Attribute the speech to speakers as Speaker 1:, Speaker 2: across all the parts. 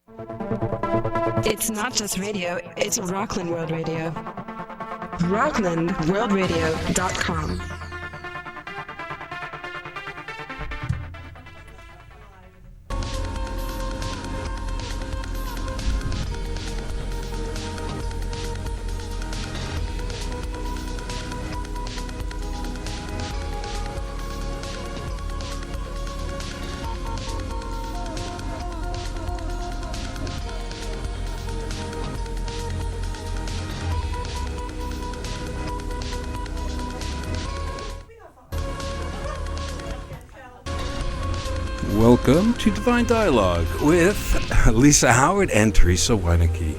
Speaker 1: It's not just radio, it's Rockland World Radio. RocklandWorldRadio.com.
Speaker 2: Welcome to Divine Dialogue with Lisa Howard and Theresa Wienecke.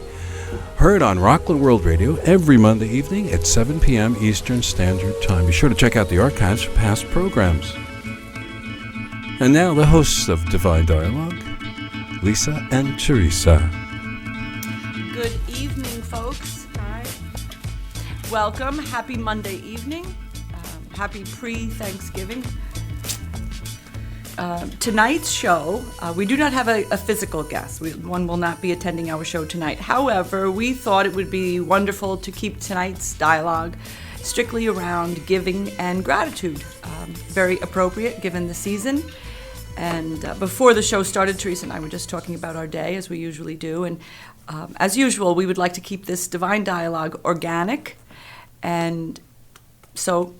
Speaker 2: Heard on Rockland World Radio every Monday evening at 7 p.m. Eastern Standard Time. Be sure to check out the archives for past programs. And now the hosts of Divine Dialogue, Lisa and Theresa.
Speaker 3: Good evening, folks. Hi. Welcome. Happy Monday evening. Happy pre-Thanksgiving. Tonight's show, we do not have a physical guest. One will not be attending our show tonight. However, we thought it would be wonderful to keep tonight's dialogue strictly around giving and gratitude. Very appropriate given the season. And before the show started, Theresa and I were just talking about our day, as we usually do. And as usual, we would like to keep this Divine Dialogue organic. And so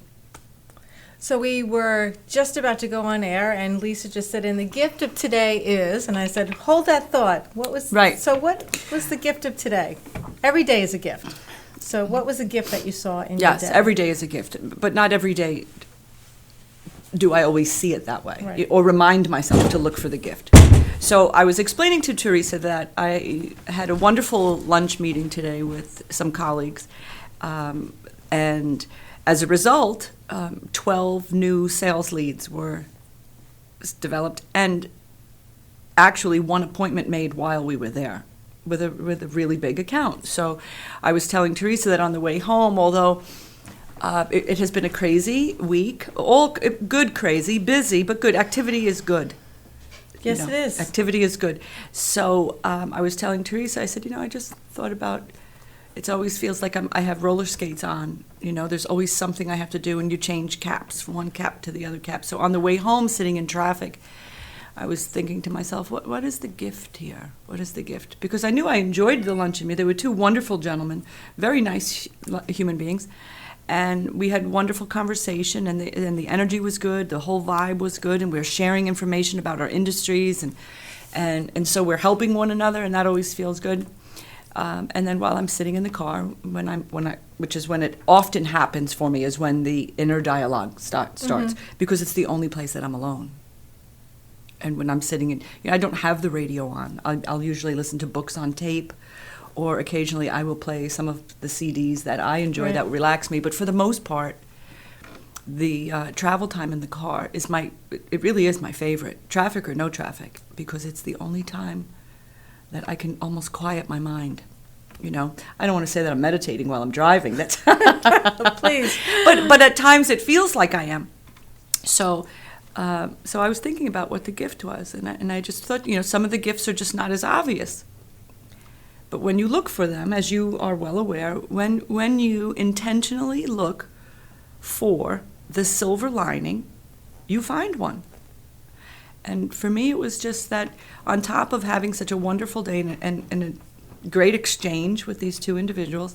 Speaker 4: we were just about to go on air, and Lisa just said, and the gift of today is, and I said, hold that thought. What was
Speaker 3: right?
Speaker 4: So what was the gift of today? Every day is a gift. So what was the gift that you saw in your day?
Speaker 3: Yes, every day is a gift, but not every day do I always see it that way,
Speaker 4: right,
Speaker 3: or remind myself to look for the gift. So I was explaining to Theresa that I had a wonderful lunch meeting today with some colleagues, and as a result, 12 new sales leads were developed, and actually one appointment made while we were there with a really big account. So I was telling Theresa that on the way home, although it has been a crazy week, all good crazy, busy, but good. Activity is good.
Speaker 4: Yes, it is.
Speaker 3: Activity is good. So I was telling Theresa, I said, I just thought about, it always feels like I have roller skates on. There's always something I have to do, and you change caps from one cap to the other cap. So on the way home, sitting in traffic, I was thinking to myself, what is the gift here? What is the gift? Because I knew I enjoyed the luncheon meeting. There were two wonderful gentlemen, very nice human beings, and we had wonderful conversation, and the energy was good, the whole vibe was good, and we were sharing information about our industries, and so we're helping one another, and that always feels good. And then while I'm sitting in the car, which is when it often happens for me, is when the inner dialogue starts, because it's the only place that I'm alone. And when I'm sitting in, I don't have the radio on. I'll usually listen to books on tape, or occasionally I will play some of the CDs that I enjoy that relax me. But for the most part, the travel time in the car it really is my favorite, traffic or no traffic, because it's the only time that I can almost quiet my mind. I don't want to say that I'm meditating while I'm driving. That's
Speaker 4: please.
Speaker 3: But at times it feels like I am. So I was thinking about what the gift was, and I just thought, some of the gifts are just not as obvious. But when you look for them, as you are well aware, when you intentionally look for the silver lining, you find one. And for me, it was just that on top of having such a wonderful day and a great exchange with these two individuals,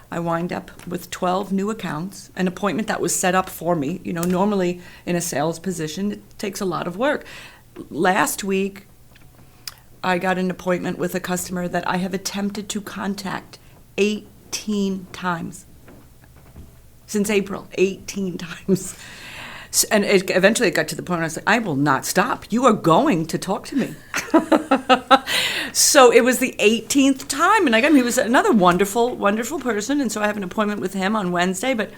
Speaker 3: I wind up with 12 new accounts, an appointment that was set up for me. Normally in a sales position, it takes a lot of work. Last week, I got an appointment with a customer that I have attempted to contact 18 times. Since April, 18 times. And eventually it got to the point where I was like, I will not stop. You are going to talk to me. So it was the 18th time. And he was another wonderful, wonderful person. And so I have an appointment with him on Wednesday. But,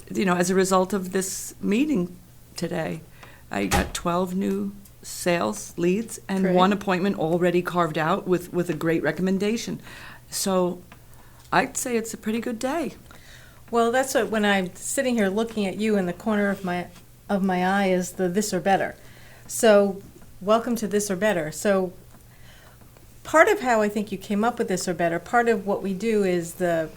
Speaker 3: as a result of this meeting today, I got 12 new sales leads and
Speaker 4: Great.
Speaker 3: One appointment already carved out with a great recommendation. So I'd say it's a pretty good day.
Speaker 4: Well, that's what, when I'm sitting here looking at you in the corner of my eye is the this or better. So welcome to This or Better. So part of how I think you came up with this, or better, part of what we do is the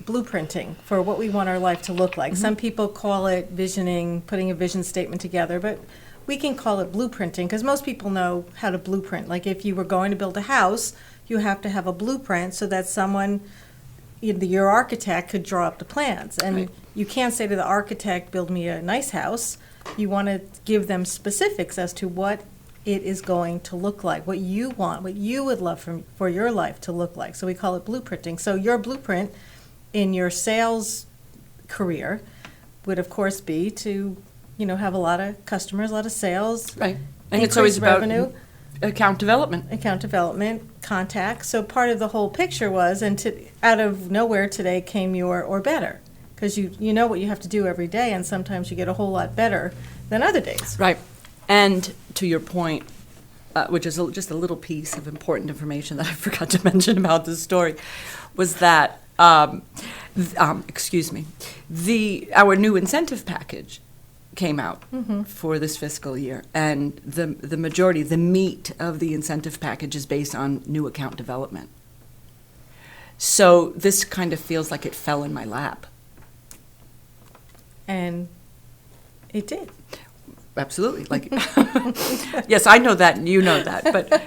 Speaker 4: blueprinting for what we want our life to look like. Some people call it visioning, putting a vision statement together, but we can call it blueprinting because most people know how to blueprint. Like if you were going to build a house, you have to have a blueprint so that someone, your architect, could draw up the plans. And you can't say to the architect, build me a nice house. You want to give them specifics as to what it is going to look like, what you want, what you would love for your life to look like. So we call it blueprinting. So your blueprint in your sales career would, of course, be to, have a lot of customers, a lot of sales.
Speaker 3: Right. And it's always about
Speaker 4: revenue,
Speaker 3: account development, contacts. So part of the whole picture was, out of nowhere today came your or better, because you know what you have to do every day, and sometimes you get a whole lot better than other days. Right. And to your point, which is just a little piece of important information that I forgot to mention about this story, was that our new incentive package came out for this fiscal year, and the majority, the meat of the incentive package is based on new account development. So this kind of feels like it fell in my lap.
Speaker 4: And it did.
Speaker 3: Absolutely. Like, yes, I know that, and you know that, but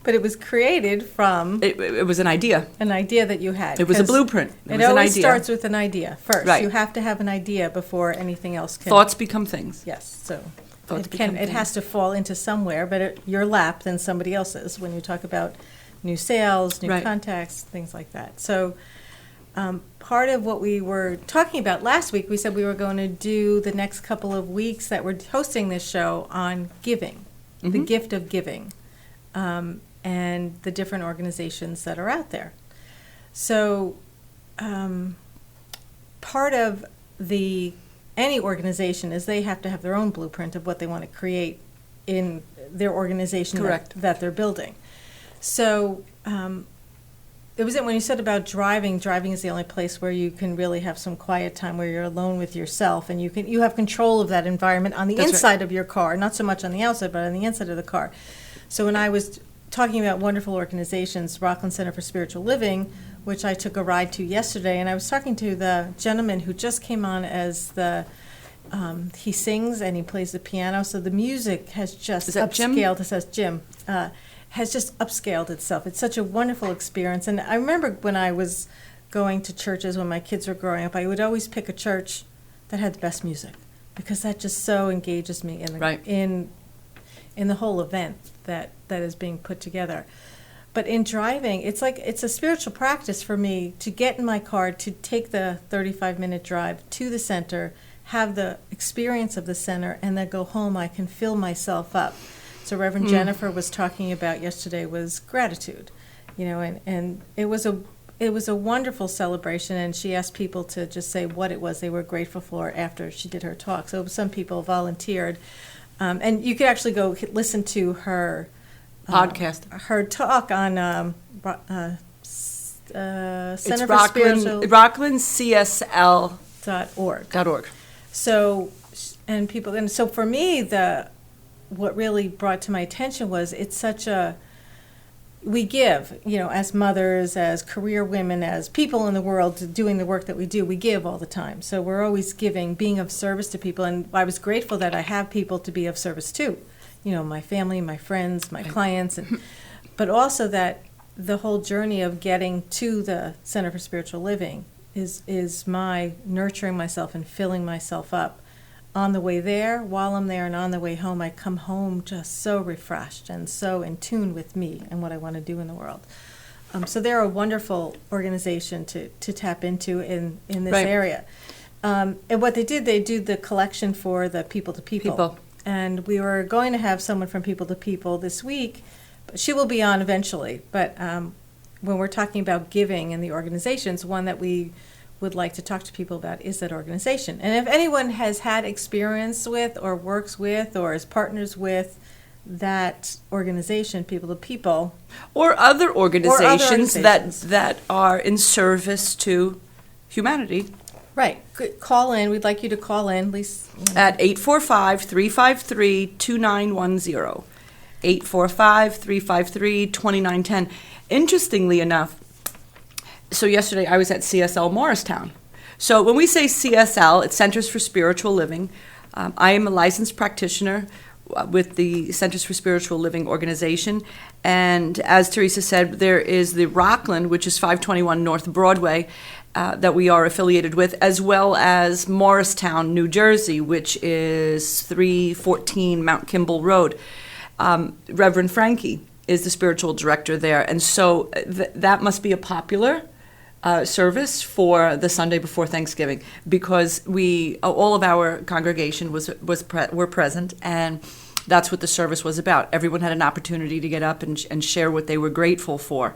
Speaker 4: but it was created from
Speaker 3: it was an idea.
Speaker 4: An idea that you had.
Speaker 3: It was a blueprint.
Speaker 4: It always starts with an idea first.
Speaker 3: Right.
Speaker 4: You have to have an idea before anything else can.
Speaker 3: Thoughts become things.
Speaker 4: Yes. So
Speaker 3: Thoughts
Speaker 4: it has to fall into somewhere, but your lap than somebody else's when you talk about new sales, new contacts, things like that. So part of what we were talking about last week, we said we were going to do the next couple of weeks that we're hosting this show on giving, the gift of giving. And the different organizations that are out there. So part of any organization is they have to have their own blueprint of what they want to create in their organization that they're building. So it was when you said about driving is the only place where you can really have some quiet time where you're alone with yourself, and you have control of that environment on the inside of your car, not so much on the outside, but on the inside of the car. So when I was talking about wonderful organizations, Rockland Center for Spiritual Living, which I took a ride to yesterday, and I was talking to the gentleman who just came on as he sings and he plays the piano, so the music has just upscaled. It says Jim. Has just upscaled itself. It's such a wonderful experience. And I remember when I was going to churches when my kids were growing up, I would always pick a church that had the best music, because that just so engages me in the whole event that is being put together. But in driving, it's a spiritual practice for me to get in my car, to take the 35-minute drive to the center, have the experience of the center, and then go home. I can fill myself up. So Reverend Jennifer was talking about yesterday was gratitude, and it was a wonderful celebration, and she asked people to just say what it was they were grateful for after she did her talk. So some people volunteered. And you could actually go listen to her
Speaker 3: podcast,
Speaker 4: her talk on Center for Spiritual
Speaker 3: RocklandCSL.org.
Speaker 4: So, so for me, what really brought to my attention was it's such we give, as mothers, as career women, as people in the world doing the work that we do, we give all the time. So we're always giving, being of service to people. And I was grateful that I have people to be of service to, my family, my friends, my clients, but also that the whole journey of getting to the Center for Spiritual Living is my nurturing myself and filling myself up. On the way there, while I'm there, and on the way home, I come home just so refreshed and so in tune with me and what I want to do in the world. So they're a wonderful organization to tap into in this area. And what they do the collection for the People to People. And we were going to have someone from People to People this week, but she will be on eventually. But when we're talking about giving in the organizations, one that we would like to talk to people about is that organization. And if anyone has had experience with or works with or is partners with that organization, People to People,
Speaker 3: or other organizations that are in service to humanity.
Speaker 4: Right. Call in. We'd like you to call in, Lisa.
Speaker 3: At 845-353-2910. 845-353-2910. Interestingly enough, so yesterday I was at CSL Morristown. So when we say CSL, it's Centers for Spiritual Living. I am a licensed practitioner with the Centers for Spiritual Living organization. And as Theresa said, there is the Rockland, which is 521 North Broadway, that we are affiliated with, as well as Morristown, New Jersey, which is 314 Mount Kimball Road. Reverend Frankie is the spiritual director there. And so that must be a popular service for the Sunday before Thanksgiving, because all of our congregation were present, and that's what the service was about. Everyone had an opportunity to get up and share what they were grateful for.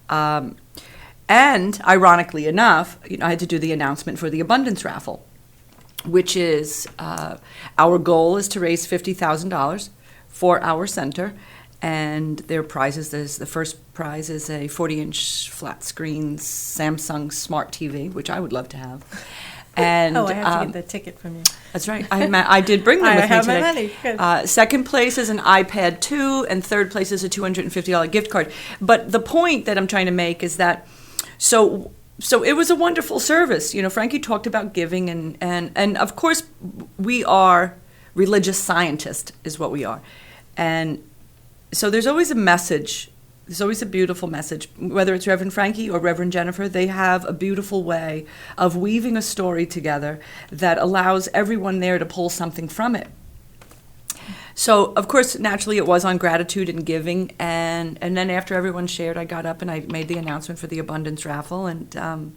Speaker 3: And ironically enough, I had to do the announcement for the Abundance Raffle, which is our goal is to raise $50,000 for our center. And their prizes, the first prize is a 40-inch flat screen Samsung Smart TV, which I would love to have. And
Speaker 4: I have to get the ticket from you.
Speaker 3: That's right. I did bring them with me today.
Speaker 4: I have my money. Good.
Speaker 3: Second place is an iPad 2, and third place is a $250 gift card. But the point that I'm trying to make is that, so it was a wonderful service. Frankie talked about giving, and of course, we are religious scientists, is what we are. And so there's always a message. There's always a beautiful message. Whether it's Reverend Frankie or Reverend Jennifer, they have a beautiful way of weaving a story together that allows everyone there to pull something from it. So, of course, naturally it was on gratitude and giving. And then after everyone shared, I got up and I made the announcement for the Abundance Raffle. And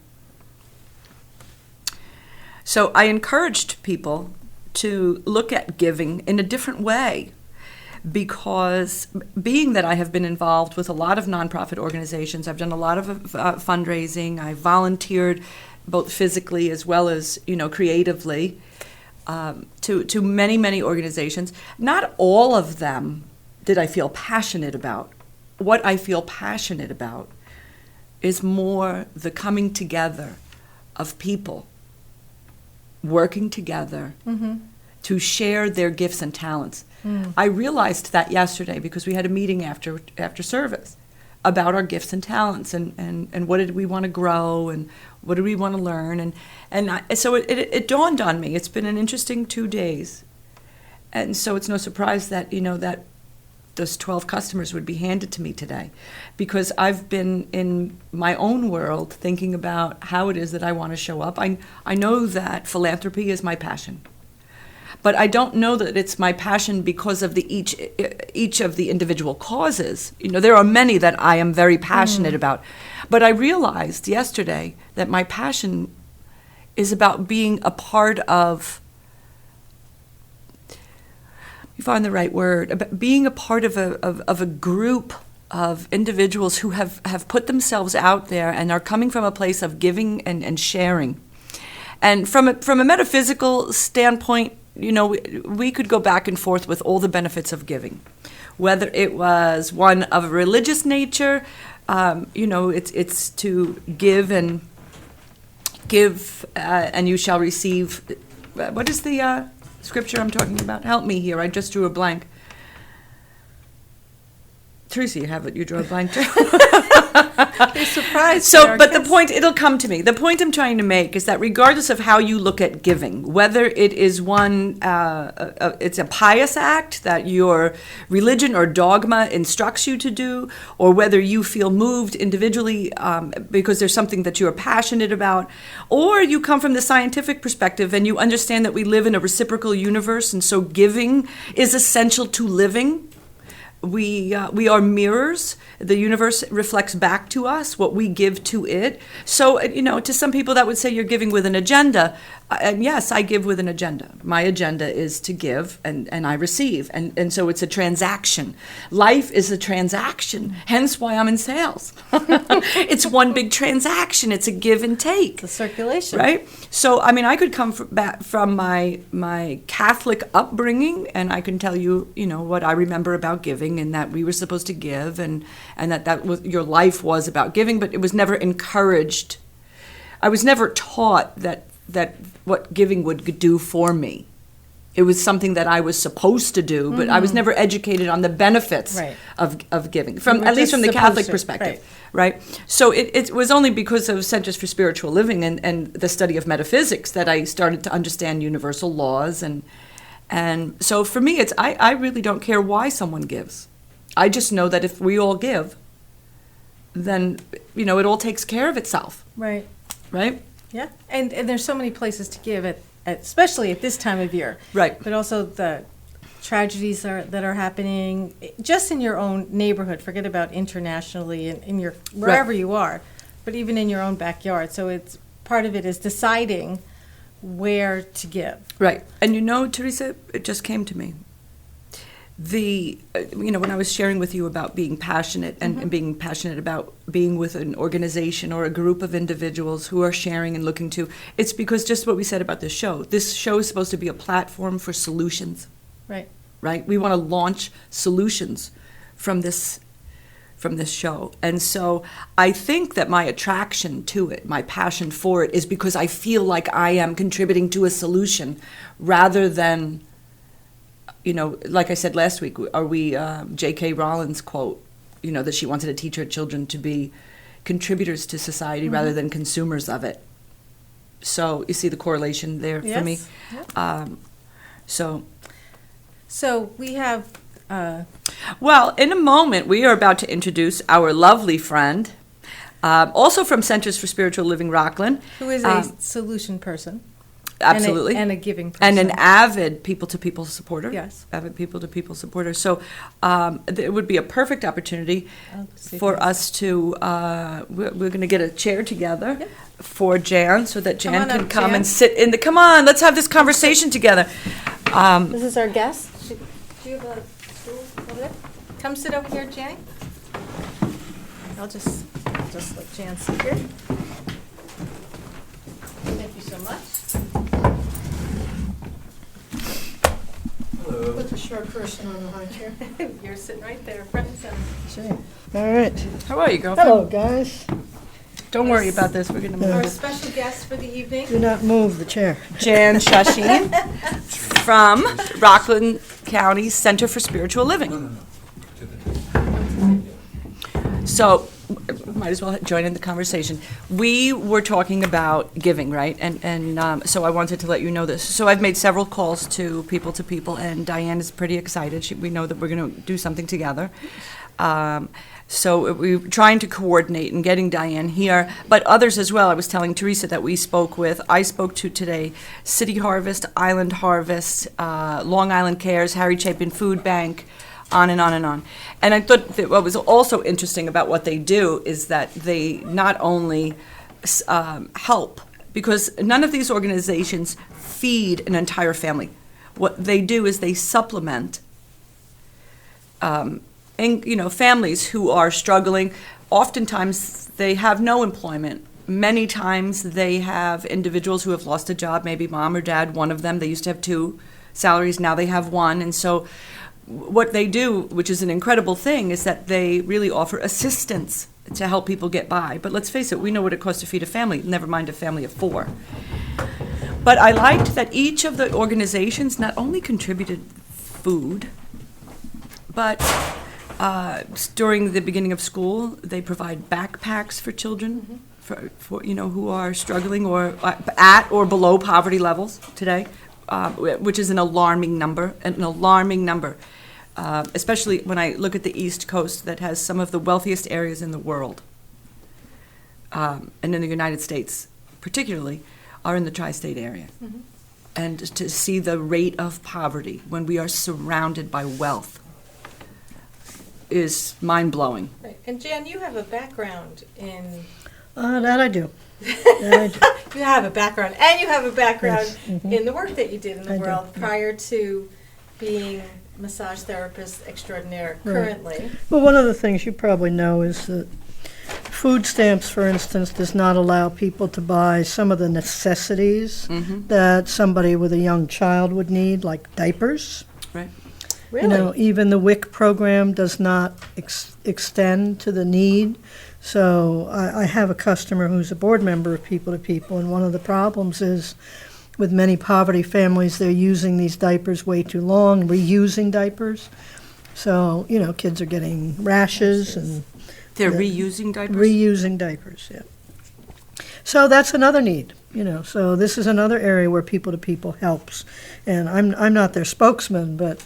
Speaker 3: so I encouraged people to look at giving in a different way. Because being that I have been involved with a lot of nonprofit organizations, I've done a lot of fundraising, I volunteered both physically as well as, creatively to many, many organizations. Not all of them did I feel passionate about. What I feel passionate about is more the coming together of people working together to share their gifts and talents. I realized that yesterday because we had a meeting after service about our gifts and talents and what did we want to grow and what did we want to learn. So it dawned on me. It's been an interesting 2 days. And so it's no surprise that, that those 12 customers would be handed to me today, because I've been in my own world thinking about how it is that I want to show up. I know that philanthropy is my passion. But I don't know that it's my passion because of each of the individual causes. There are many that I am very passionate about. But I realized yesterday that my passion is about being a part of, you find the right word, about being a part of a group of individuals who have put themselves out there and are coming from a place of giving and sharing. And from a metaphysical standpoint, we could go back and forth with all the benefits of giving, whether it was one of a religious nature, it's to give and you shall receive. What is the scripture I'm talking about? Help me here. I just drew a blank. Theresa, you drew a blank too.
Speaker 4: You're surprised.
Speaker 3: So, but the point, it'll come to me. The point I'm trying to make is that regardless of how you look at giving, whether it is it's a pious act that your religion or dogma instructs you to do, or whether you feel moved individually because there's something that you're passionate about, or you come from the scientific perspective and you understand that we live in a reciprocal universe, and so giving is essential to living. We are mirrors. The universe reflects back to us what we give to it. So, to some people that would say you're giving with an agenda. And yes, I give with an agenda. My agenda is to give and I receive. And so it's a transaction. Life is a transaction, hence why I'm in sales. It's one big transaction. It's a give and take.
Speaker 4: It's a circulation.
Speaker 3: Right? So, I could come back from my Catholic upbringing, and I can tell you, what I remember about giving, and that we were supposed to give, and that was, your life was about giving, but it was never encouraged. I was never taught that what giving would do for me. It was something that I was supposed to do, but I was never educated on the benefits
Speaker 4: Right.
Speaker 3: of giving,
Speaker 4: You were
Speaker 3: at least
Speaker 4: just
Speaker 3: from the
Speaker 4: supposed
Speaker 3: Catholic
Speaker 4: to,
Speaker 3: perspective, right? So it was only because of Centers for Spiritual Living and the study of metaphysics that I started to understand universal laws, and so for me, I really don't care why someone gives. I just know that if we all give, then it all takes care of itself,
Speaker 4: Right.
Speaker 3: right?
Speaker 4: Yeah. And there's so many places to give especially at this time of year.
Speaker 3: Right.
Speaker 4: But also the tragedies that are happening just in your own neighborhood. Forget about internationally and in your wherever you are, but even in your own backyard. So it's part of it is deciding where to give.
Speaker 3: Right. And Theresa, it just came to me. When I was sharing with you about being passionate and being passionate about being with an organization or a group of individuals who are sharing and looking to, it's because just what we said about this show. This show is supposed to be a platform for solutions.
Speaker 4: Right.
Speaker 3: Right? We want to launch solutions from this show. And so I think that my attraction to it, my passion for it, is because I feel like I am contributing to a solution rather than, like I said last week, J.K. Rowling's quote, that she wanted to teach her children to be contributors to society rather than consumers of it. So you see the correlation there for me.
Speaker 4: Yep. So we have...
Speaker 3: Well, in a moment, we are about to introduce our lovely friend, also from Centers for Spiritual Living Rockland.
Speaker 4: Who is a solution person.
Speaker 3: Absolutely.
Speaker 4: And a giving person.
Speaker 3: And an avid people-to-people supporter.
Speaker 4: Yes.
Speaker 3: Avid people-to-people supporter. So it would be a perfect opportunity for us to, we're going to get a chair together for Jan so that Jan can come
Speaker 4: Jan.
Speaker 3: and sit in come on, let's have this conversation together.
Speaker 4: This is our guest. Do you have a stool over there? Come sit over here, Jan. I'll just let Jan sit here. Thank you so much.
Speaker 5: Put the short person on the high chair.
Speaker 4: You're sitting right there, front and center.
Speaker 5: Sure. All right.
Speaker 3: How are you, girlfriend?
Speaker 5: Hello, guys.
Speaker 3: Don't worry about this. We're going to move
Speaker 4: Our
Speaker 3: this.
Speaker 4: special guest for the evening.
Speaker 5: Do not move the chair.
Speaker 3: Jan Shaheen from Rockland County Center for Spiritual Living. So, might as well join in the conversation. We were talking about giving, right? And so I wanted to let you know this. So I've made several calls to people, and Diane is pretty excited. We know that we're going to do something together. So we're trying to coordinate and getting Diane here, but others as well. I was telling Theresa that I spoke to today, City Harvest, Island Harvest, Long Island Cares, Harry Chapin Food Bank, on and on and on. And I thought that what was also interesting about what they do is that they not only help, because none of these organizations feed an entire family. What they do is they supplement families who are struggling. Oftentimes they have no employment. Many times they have individuals who have lost a job, maybe mom or dad, one of them. They used to have 2 salaries, now they have 1. And so what they do, which is an incredible thing, is that they really offer assistance to help people get by. But let's face it, we know what it costs to feed a family, never mind a family of 4. But I liked that each of the organizations not only contributed food, but during the beginning of school, they provide backpacks for children for who are struggling or at or below poverty levels today, which is an alarming number. Especially when I look at the East Coast that has some of the wealthiest areas in the world, and in the United States particularly, are in the tri-state area. And to see the rate of poverty when we are surrounded by wealth is mind-blowing.
Speaker 4: Right. And Jan, you have a background in...
Speaker 5: That I do.
Speaker 4: You have a background, and you have a background
Speaker 5: Yes.
Speaker 4: in the work that you did in the
Speaker 5: I do,
Speaker 4: world
Speaker 5: yeah.
Speaker 4: prior to being massage therapist extraordinaire currently.
Speaker 5: Well, one of the things you probably know is that food stamps, for instance, does not allow people to buy some of the necessities that somebody with a young child would need, like diapers.
Speaker 3: Right.
Speaker 4: Really?
Speaker 5: Even the WIC program does not extend to the need. So I have a customer who's a board member of People to People, and one of the problems is with many poverty families, they're using these diapers way too long, reusing diapers. So, kids are getting rashes and
Speaker 3: They're reusing diapers?
Speaker 5: reusing diapers, yeah. So that's another need, So this is another area where people-to-people helps. And I'm not their spokesman, but,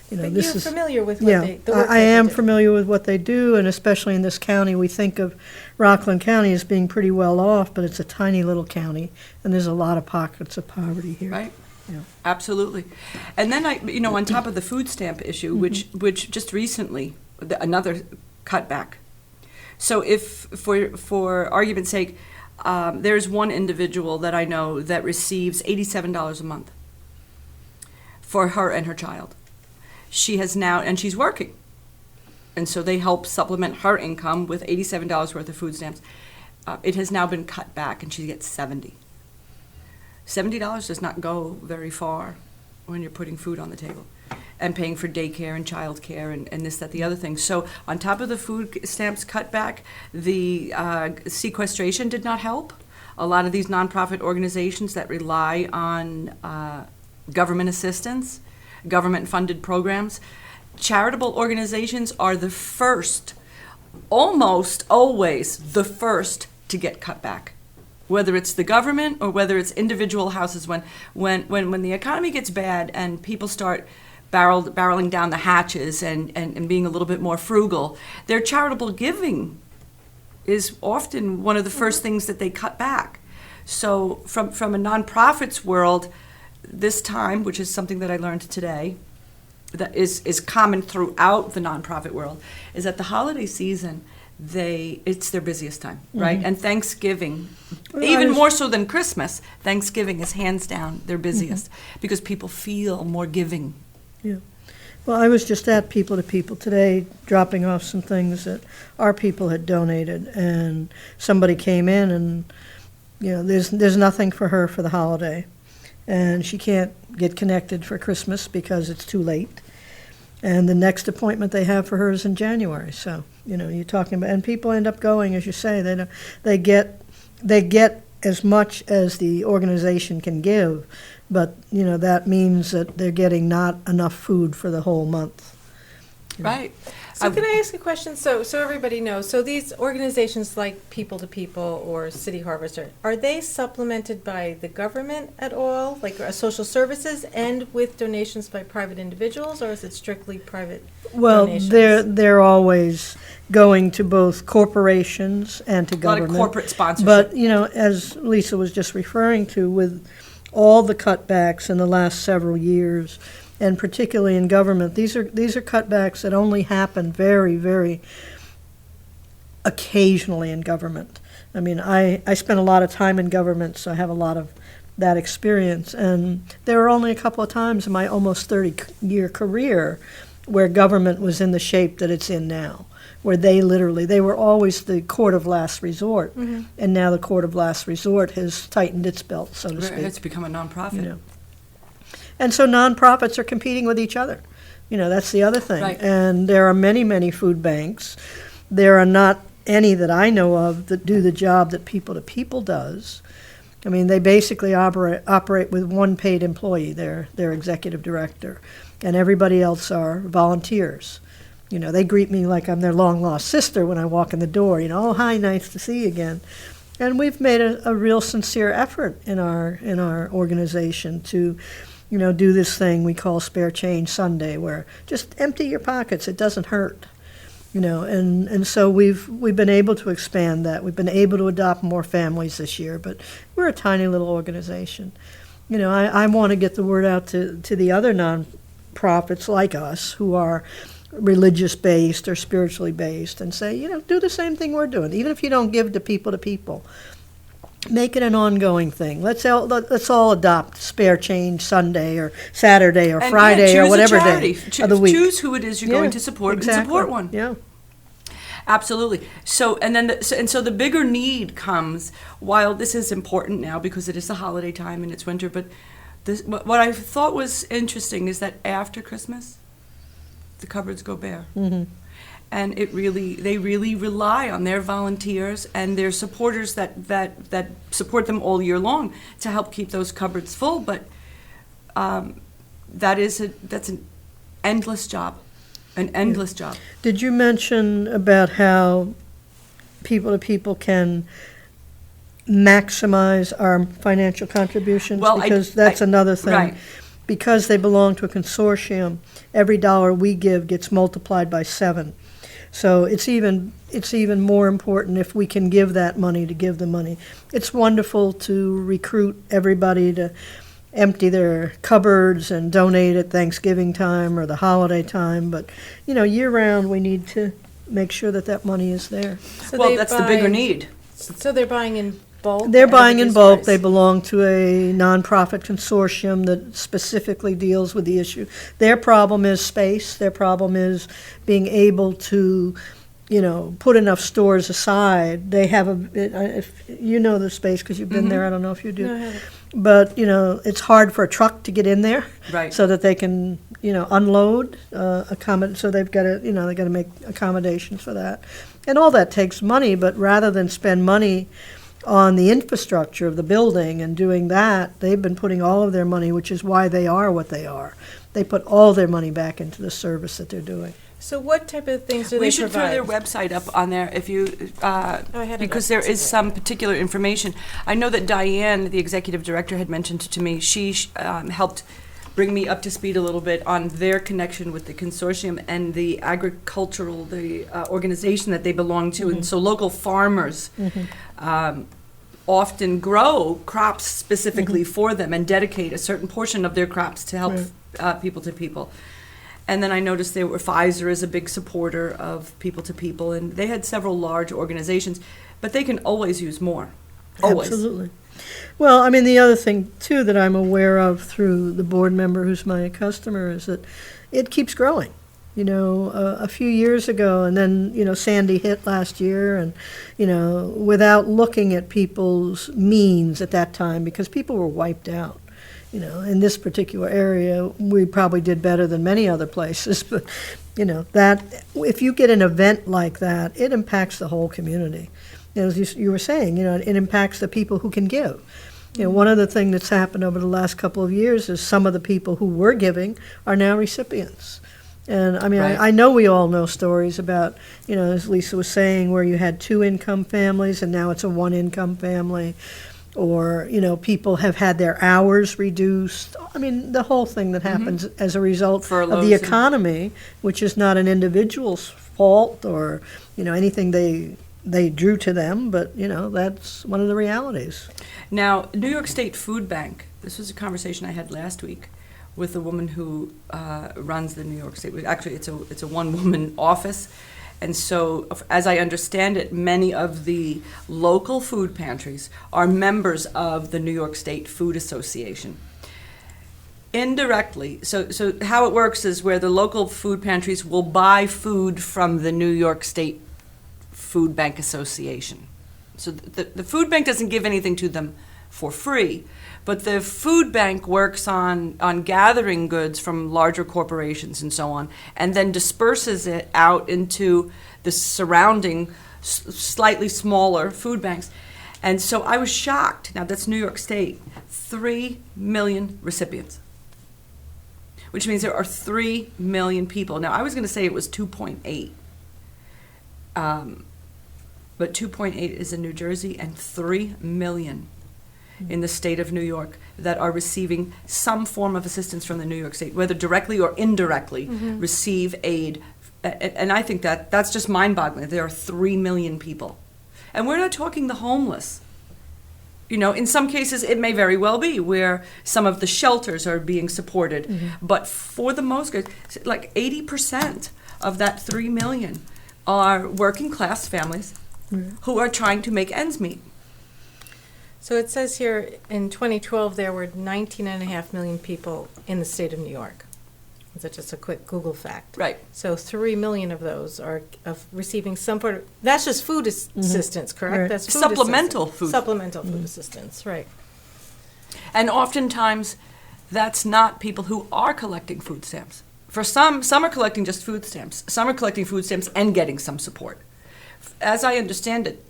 Speaker 4: But
Speaker 5: this
Speaker 4: you're
Speaker 5: is...
Speaker 4: familiar with what
Speaker 5: Yeah,
Speaker 4: the work
Speaker 5: I
Speaker 4: that they
Speaker 5: am
Speaker 4: do.
Speaker 5: familiar with what they do, and especially in this county, we think of Rockland County as being pretty well off, but it's a tiny little county, and there's a lot of pockets of poverty here.
Speaker 3: Right?
Speaker 5: Yeah.
Speaker 3: Absolutely. And then on top of the food stamp issue, which just recently, another cutback. So if, for argument's sake, there's one individual that I know that receives $87 a month for her and her child. She has now, and she's working. And so they help supplement her income with $87 worth of food stamps. It has now been cut back, and she gets $70. $70 does not go very far when you're putting food on the table and paying for daycare and childcare and this, that, the other thing. So on top of the food stamps cut back, the sequestration did not help. A lot of these nonprofit organizations that rely on government assistance, government-funded programs, charitable organizations are the first, almost always the first, to get cut back. Whether it's the government or whether it's individual houses, when the economy gets bad and people start barreling down the hatches and being a little bit more frugal, their charitable giving is often one of the first things that they cut back. So from a nonprofits world, this time, which is something that I learned today, that is common throughout the nonprofit world, is that the holiday season, it's their busiest time, right? And Thanksgiving, even more so than Christmas, Thanksgiving is hands down their busiest because people feel more giving.
Speaker 5: Yeah. Well, I was just at People to People today, dropping off some things that our people had donated, and somebody came in and, there's nothing for her for the holiday. And she can't get connected for Christmas because it's too late. And the next appointment they have for her is in January. So, you're talking about, and people end up going, as you say, they get as much as the organization can give, but, that means that they're getting not enough food for the whole month.
Speaker 3: Right.
Speaker 4: So can I ask a question? So everybody knows. So these organizations like People to People or City Harvester, are they supplemented by the government at all, like social services, and with donations by private individuals, or is it strictly private donations?
Speaker 5: They're always going to both corporations and to government.
Speaker 3: A lot of corporate sponsorship.
Speaker 5: But, as Lisa was just referring to, with all the cutbacks in the last several years, and particularly in government, these are cutbacks that only happen very, very occasionally in government. I mean, I spent a lot of time in government, so I have a lot of that experience. And there were only a couple of times in my almost 30-year career where government was in the shape that it's in now, where they were always the court of last resort. And now the court of last resort has tightened its belt, so to speak.
Speaker 3: It's become a nonprofit.
Speaker 5: And so nonprofits are competing with each other. That's the other thing.
Speaker 3: Right.
Speaker 5: And there are many, many food banks. There are not any that I know of that do the job that People to People does. I mean, they basically operate with one paid employee, their executive director, and everybody else are volunteers. They greet me like I'm their long-lost sister when I walk in the door. Oh, hi, nice to see you again. And we've made a real sincere effort in our organization to do this thing we call Spare Change Sunday, where just empty your pockets, it doesn't hurt. And so we've been able to expand that. We've been able to adopt more families this year, but we're a tiny little organization. I want to get the word out to the other nonprofits like us who are religious-based or spiritually based and say, do the same thing we're doing. Even if you don't give to People, make it an ongoing thing. Let's all adopt Spare Change Sunday or Saturday or Friday or whatever day of the week.
Speaker 3: Choose who it is you're going to support and support one.
Speaker 5: Yeah.
Speaker 3: Absolutely. So the bigger need comes, while this is important now because it is the holiday time and it's winter, but what I thought was interesting is that after Christmas, the cupboards go bare. And they really rely on their volunteers and their supporters that support them all year long to help keep those cupboards full. But that's an endless job, job.
Speaker 5: Did you mention about how people to people can maximize our financial contributions?
Speaker 3: Well,
Speaker 5: because that's another thing.
Speaker 3: Right.
Speaker 5: Because they belong to a consortium, every dollar we give gets multiplied by 7. So it's even more important if we can give that money to give the money. It's wonderful to recruit everybody to empty their cupboards and donate at Thanksgiving time or the holiday time, but year round we need to make sure that money is there.
Speaker 4: So
Speaker 3: Well, that's the bigger need.
Speaker 4: So they're buying in bulk?
Speaker 5: They're buying in bulk.
Speaker 4: Price?
Speaker 5: They belong to a nonprofit consortium that specifically deals with the issue. Their problem is space. Their problem is being able to, put enough stores aside. They have if you know the space because you've been there. I don't know if you do.
Speaker 4: No, I haven't.
Speaker 5: But, it's hard for a truck to get in there.
Speaker 3: Right.
Speaker 5: So that they can, unload, so they've got to, they got to make accommodations for that. And all that takes money, but rather than spend money on the infrastructure of the building and doing that, they've been putting all of their money, which is why they are what they are. They put all their money back into the service that they're doing.
Speaker 4: So what type of things do
Speaker 3: We
Speaker 4: they
Speaker 3: should
Speaker 4: provide?
Speaker 3: throw their website up on there if you,
Speaker 4: I had it
Speaker 3: because
Speaker 4: up.
Speaker 3: there is some particular information. I know that Diane, the executive director, had mentioned to me, she helped bring me up to speed a little bit on their connection with the consortium and the agricultural, organization that they belong to. And so local farmers often grow crops specifically for them and dedicate a certain portion of their crops to help people to people. And then I noticed Pfizer is a big supporter of people to people, and they had several large organizations, but they can always use more. Always.
Speaker 5: Absolutely. Well, the other thing, too, that I'm aware of through the board member who's my customer is that it keeps growing. A few years ago, and then, Sandy hit last year, and, without looking at people's means at that time, because people were wiped out. In this particular area, we probably did better than many other places, but, that if you get an event like that, it impacts the whole community. As you were saying, it impacts the people who can give. One of the things that's happened over the last couple of years is some of the people who were giving are now recipients. And
Speaker 3: Right.
Speaker 5: I know we all know stories about, as Lisa was saying, where you had 2-income families and now it's a 1-income family. Or, people have had their hours reduced. The whole thing that happens as a result of
Speaker 3: Furloughs
Speaker 5: the
Speaker 3: and-
Speaker 5: economy, which is not an individual's fault or, anything they drew to them, but, that's one of the realities.
Speaker 3: Now, New York State Food Bank, this was a conversation I had last week with a woman who runs the New York State. Actually, it's a one-woman office. And so, as I understand it, many of the local food pantries are members of the New York State Food Association. Indirectly, so how it works is where the local food pantries will buy food from the New York State Food Bank Association. So the food bank doesn't give anything to them for free, but the food bank works on gathering goods from larger corporations and so on, and then disperses it out into the surrounding slightly smaller food banks. And so I was shocked. Now that's New York State, 3 million recipients, which means there are 3 million people. Now I was going to say it was 2.8. But 2.8 is in New Jersey and 3 million in the state of New York that are receiving some form of assistance from the New York State, whether directly or indirectly receive aid. And I think that's just mind-boggling. There are 3 million people. And we're not talking the homeless. In some cases it may very well be where some of the shelters are being supported. But for the most part, like 80% of that 3 million are working class families who are trying to make ends meet.
Speaker 4: So it says here in 2012 there were 19.5 million people in the state of New York. Is that just a quick Google fact?
Speaker 3: Right.
Speaker 4: So 3 million of those are receiving some part of, that's just food assistance, correct?
Speaker 5: Right.
Speaker 4: That's food
Speaker 3: Supplemental
Speaker 4: assistance.
Speaker 3: food.
Speaker 4: Supplemental food assistance, right.
Speaker 3: And oftentimes that's not people who are collecting food stamps For some are collecting just food stamps. Some are collecting food stamps and getting some support. As I understand it,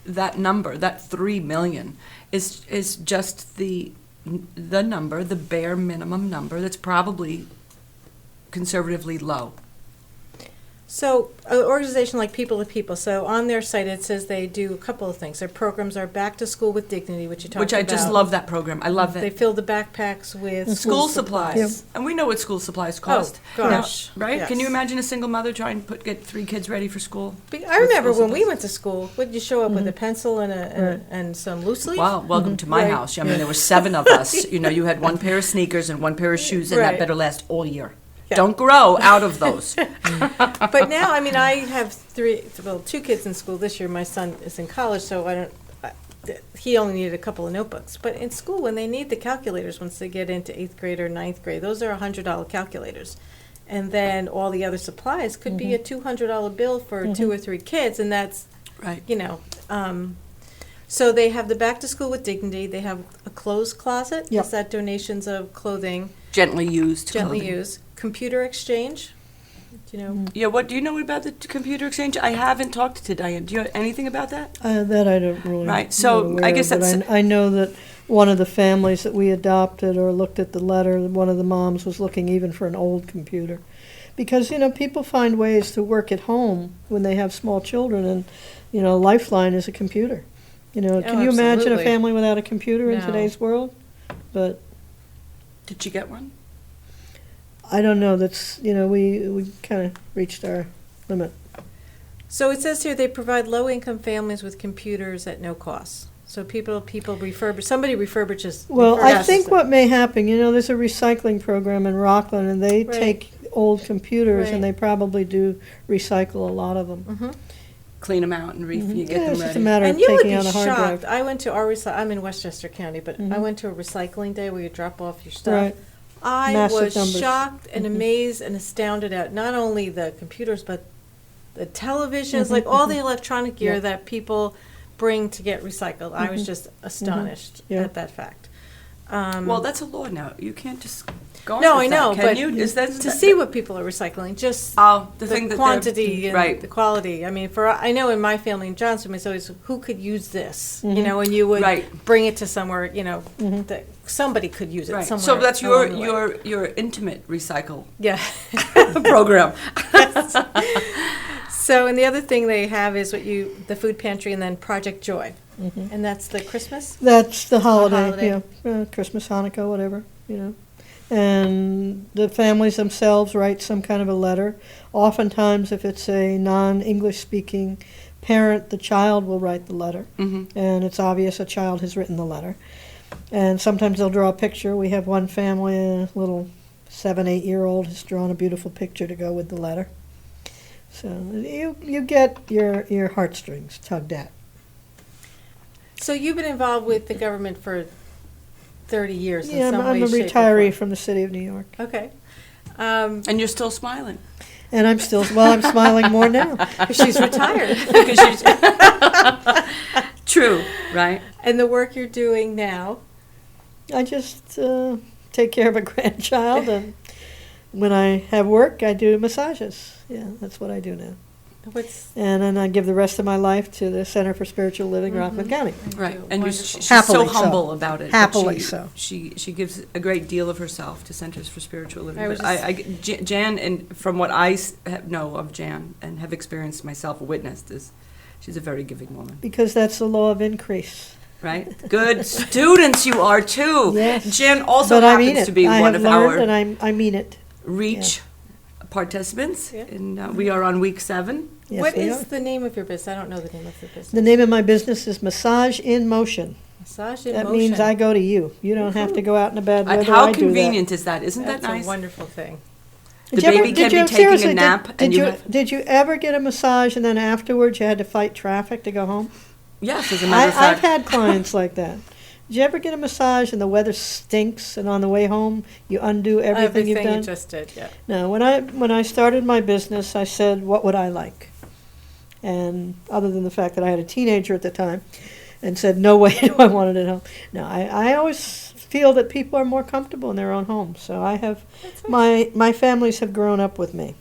Speaker 3: that number, that 3 million, is just the number, the bare minimum number that's probably conservatively low.
Speaker 4: So an organization like People to People, so on their site it says they do a couple of things. Their programs are Back to School with Dignity, which you talked about.
Speaker 3: Which I just love that program. I love it.
Speaker 4: They fill the backpacks with
Speaker 3: School supplies.
Speaker 5: Yep.
Speaker 3: And we know what school supplies cost.
Speaker 4: Oh, gosh.
Speaker 3: Now, right?
Speaker 4: Yes.
Speaker 3: Can you imagine a single mother trying to get 3 kids ready for school?
Speaker 4: I remember
Speaker 3: school
Speaker 4: when we
Speaker 3: supplies?
Speaker 4: went to school, would you show up with a pencil and and some loose leaf?
Speaker 3: Wow, welcome to my
Speaker 4: Right.
Speaker 3: house. I mean, there were 7 of us. You know, you had 1 pair of sneakers and 1 pair of shoes, and that
Speaker 4: Right.
Speaker 3: better last all year.
Speaker 4: Yeah.
Speaker 3: Don't grow out of those.
Speaker 4: But now, I mean, I have 2 kids in school this year. My son is in college, so he only needed a couple of notebooks. But in school, when they need the calculators, once they get into 8th grade or 9th grade, those are $100 calculators. And then all the other supplies could be a $200 bill for 2 or 3 kids, and that's,
Speaker 3: Right.
Speaker 4: you know. So they have the Back to School with Dignity. They have a clothes closet.
Speaker 5: Yep.
Speaker 4: Is that donations of clothing,
Speaker 3: Gently used.
Speaker 4: gently
Speaker 3: clothing.
Speaker 4: used? Computer exchange. Do you know?
Speaker 3: Yeah, what do you know about the computer exchange? I haven't talked to Diane. Do you know anything about that?
Speaker 5: That I don't really.
Speaker 3: Right, so
Speaker 5: not aware
Speaker 3: I guess
Speaker 5: of, but
Speaker 3: that's-
Speaker 5: I know that one of the families that we adopted or looked at the letter, one of the moms was looking even for an old computer. Because, people find ways to work at home when they have small children, and, Lifeline is a computer. Can you imagine a
Speaker 4: absolutely.
Speaker 5: family without a computer in
Speaker 4: No.
Speaker 5: today's world? But
Speaker 3: Did you get one?
Speaker 5: I don't know, that's, we kind of reached our limit.
Speaker 4: So it says here they provide low-income families with computers at no cost. So somebody refurbishes.
Speaker 5: Well, I
Speaker 4: refurbishes
Speaker 5: think
Speaker 4: them.
Speaker 5: what may happen, there's a recycling program in Rockland, and they
Speaker 4: Right.
Speaker 5: take old computers,
Speaker 4: Right.
Speaker 5: and they probably do recycle a lot of them.
Speaker 4: Mhm.
Speaker 3: Clean them out and you get
Speaker 5: Yeah,
Speaker 3: them
Speaker 5: it's just a
Speaker 3: ready.
Speaker 5: matter of
Speaker 4: And you would
Speaker 5: taking
Speaker 4: be
Speaker 5: out a hard
Speaker 4: shocked.
Speaker 5: drive.
Speaker 4: I went to I'm in Westchester County, but I went to a recycling day where you drop off your stuff.
Speaker 5: Right.
Speaker 4: I
Speaker 5: Massive
Speaker 4: was
Speaker 5: numbers.
Speaker 4: shocked and amazed and astounded at not only the computers, but the televisions, like all the electronic gear
Speaker 5: Yeah.
Speaker 4: that people bring to get recycled. I was just astonished
Speaker 5: Yeah.
Speaker 4: at that fact.
Speaker 3: Well, that's a law now. You can't just go on
Speaker 4: No,
Speaker 3: with
Speaker 4: I
Speaker 3: that,
Speaker 4: know,
Speaker 3: can
Speaker 4: but
Speaker 3: you? Is that
Speaker 4: to see what people are recycling, just
Speaker 3: the
Speaker 4: the
Speaker 3: thing that they're-
Speaker 4: quantity and
Speaker 3: right.
Speaker 4: the quality. I mean, I know in my family in Johnson, it's always who could use this, and you would
Speaker 3: Right.
Speaker 4: bring it to somewhere, that somebody could use it
Speaker 3: Right.
Speaker 4: somewhere.
Speaker 3: So that's
Speaker 4: along the way.
Speaker 3: your intimate recycle
Speaker 4: Yeah.
Speaker 3: program.
Speaker 4: So, and the other thing they have is the food pantry and then Project Joy, and that's the Christmas.
Speaker 5: That's the holiday,
Speaker 4: holiday.
Speaker 5: Christmas, Hanukkah, whatever, And the families themselves write some kind of a letter. Oftentimes, if it's a non-English speaking parent, the child will write the letter.
Speaker 3: Mm-hmm.
Speaker 5: And it's obvious a child has written the letter. And sometimes they'll draw a picture. We have one family, a little 7, 8-year-old, has drawn a beautiful picture to go with the letter. So you get your heartstrings tugged at.
Speaker 4: So you've been involved with the government for 30 years
Speaker 5: Yeah,
Speaker 4: in some
Speaker 5: I'm
Speaker 4: way,
Speaker 5: a
Speaker 4: shape, or
Speaker 5: retiree
Speaker 4: form.
Speaker 5: from the city of New York.
Speaker 4: Okay.
Speaker 3: And you're still smiling.
Speaker 5: And I'm smiling more now.
Speaker 4: She's retired.
Speaker 3: Because True, right?
Speaker 4: And the work you're doing now,
Speaker 5: I just take care of a grandchild, and when I have work, I do massages. Yeah, that's what I do now. And then I give the rest of my life to the Center for Spiritual Living, Rockland County.
Speaker 3: Right, and
Speaker 4: Wonderful.
Speaker 3: she's
Speaker 5: Happily
Speaker 3: so
Speaker 5: so.
Speaker 3: humble about it.
Speaker 5: Happily
Speaker 3: She-
Speaker 5: so.
Speaker 3: She gives a great deal of herself to Centers for Spiritual Living.
Speaker 4: I was
Speaker 3: But Jan, and from what I know of Jan and have experienced myself, witnessed, is she's a very giving woman.
Speaker 5: Because that's the law of increase.
Speaker 3: Right? Good students you are too.
Speaker 5: Yes.
Speaker 3: Jen also
Speaker 5: But I mean
Speaker 3: happens
Speaker 5: it.
Speaker 3: to be
Speaker 5: I
Speaker 3: one
Speaker 5: have
Speaker 3: of
Speaker 5: learned,
Speaker 3: our
Speaker 5: and I mean it.
Speaker 3: REACH participants.
Speaker 4: Yeah.
Speaker 3: And we are on week 7.
Speaker 5: Yes,
Speaker 4: what
Speaker 5: we
Speaker 4: is
Speaker 5: are.
Speaker 4: the name of your business? I don't know the name of the business.
Speaker 5: The name of my business is Massage in Motion.
Speaker 4: Massage in
Speaker 5: That
Speaker 4: Motion.
Speaker 5: means I go to you. You don't have to go out in the bad weather.
Speaker 3: How
Speaker 5: I do
Speaker 3: convenient is that? Isn't
Speaker 4: That's
Speaker 3: that nice?
Speaker 4: a wonderful thing.
Speaker 5: that.
Speaker 3: The
Speaker 5: Did you
Speaker 3: baby can be taking
Speaker 5: seriously,
Speaker 3: a nap
Speaker 5: Did
Speaker 3: and you have...
Speaker 5: did you ever get a massage and then afterwards you had to fight traffic to go home?
Speaker 3: Yes, as a matter of
Speaker 5: I've
Speaker 3: fact.
Speaker 5: had clients like that. Did you ever get a massage and the weather stinks, and on the way home you undo everything you've done?
Speaker 4: you just did, yeah.
Speaker 5: No, when I started my business, I said, what would I like? And other than the fact that I had a teenager at the time, and said, no way do I want it at home. No, I always feel that people are more comfortable in their own homes. So I have, my families have grown up with me.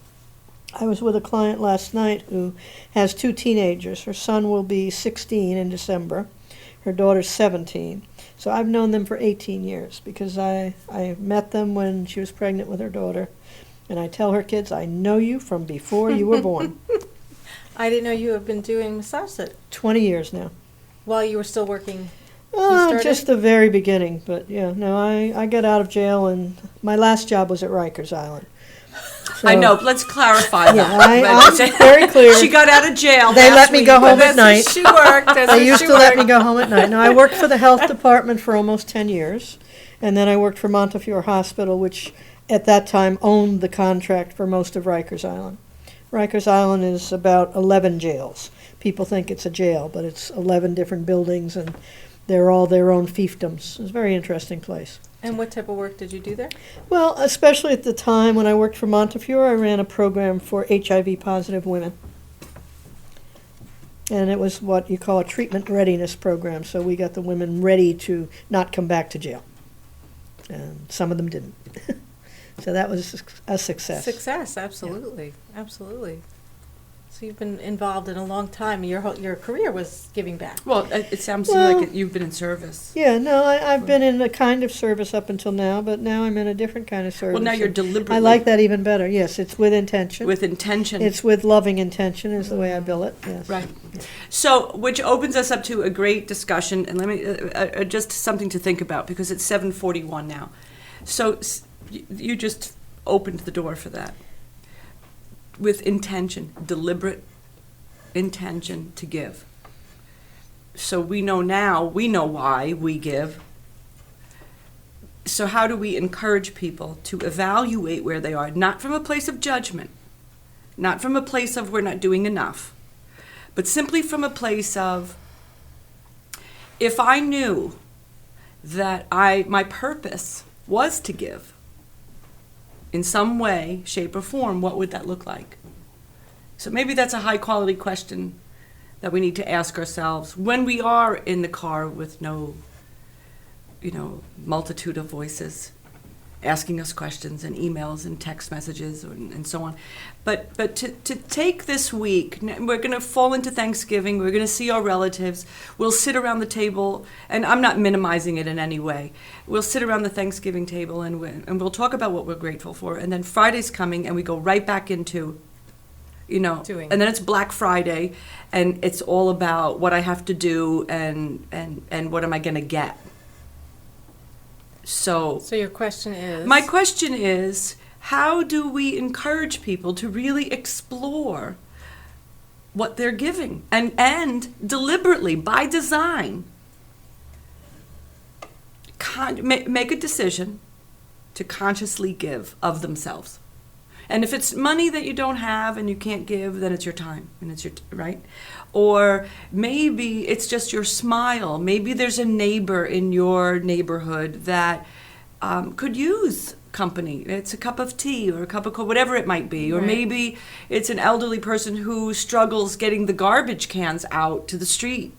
Speaker 5: I was with a client last night who has 2 teenagers. Her son will be 16 in December. Her daughter's 17. So I've known them for 18 years because I met them when she was pregnant with her daughter. And I tell her kids, I know you from before you were born.
Speaker 4: I didn't know you have been doing massage
Speaker 5: 20 years now.
Speaker 4: while you were still working. Started?
Speaker 5: Just the very beginning. But yeah, no, I got out of jail and my last job was at Rikers Island. So,
Speaker 3: I know. Let's clarify
Speaker 5: Yeah,
Speaker 3: that.
Speaker 5: I'm very clear.
Speaker 3: She got out of jail.
Speaker 5: They
Speaker 3: last
Speaker 5: let me
Speaker 3: week,
Speaker 5: go
Speaker 3: but
Speaker 5: home at
Speaker 3: that's-
Speaker 5: night.
Speaker 4: She worked.
Speaker 5: They used to let me go home at night. No, I worked for the health department for almost 10 years, and then I worked for Montefiore Hospital, which at that time owned the contract for most of Rikers Island. Rikers Island is about 11 jails. People think it's a jail, but it's 11 different buildings, and they're all their own fiefdoms. It's a very interesting place.
Speaker 4: And what type of work did you do there?
Speaker 5: Well, especially at the time when I worked for Montefiore, I ran a program for HIV-positive women. And it was what you call a treatment readiness program, so we got the women ready to not come back to jail. And some of them didn't. So that was a success.
Speaker 4: Success, absolutely, absolutely. So you've been involved in a long time. Your career was giving back.
Speaker 3: Well, it sounds
Speaker 5: Well-
Speaker 3: like you've been in service.
Speaker 5: Yeah, no, I've been in a kind of service up until now, but now I'm in a different kind of service.
Speaker 3: Well, now you're
Speaker 5: and
Speaker 3: deliberately.
Speaker 5: I like that even better. Yes, it's with intention.
Speaker 3: With intention.
Speaker 5: It's with loving intention is the way I bill it. Yes.
Speaker 3: Right. So, which opens us up to a great discussion, and let me just something to think about because it's 7:41 now. So, you just opened the door for that. With intention, deliberate intention to give. So we know now, we know why we give. So how do we encourage people to evaluate where they are, not from a place of judgment, not from a place of we're not doing enough, but simply from a place of, if I knew that my purpose was to give, in some way, shape, or form, what would that look like? So maybe that's a high-quality question that we need to ask ourselves when we are in the car with no, multitude of voices asking us questions and emails and text messages and so on. But to take this week, we're going to fall into Thanksgiving, we're going to see our relatives, we'll sit around the table, and I'm not minimizing it in any way. We'll sit around the Thanksgiving table and we'll talk about what we're grateful for, and then Friday's coming and we go right back into,
Speaker 4: Doing.
Speaker 3: and then it's Black Friday and it's all about what I have to do and what am I going to get. So
Speaker 4: your question is?
Speaker 3: my question is, how do we encourage people to really explore what they're giving and deliberately, by design, make a decision to consciously give of themselves? And if it's money that you don't have and you can't give, then it's your time and it's your, right? Or maybe it's just your smile. Maybe there's a neighbor in your neighborhood that could use company. It's a cup of tea or a cup of coffee, whatever it might be. Or
Speaker 4: Right.
Speaker 3: maybe it's an elderly person who struggles getting the garbage cans out to the street.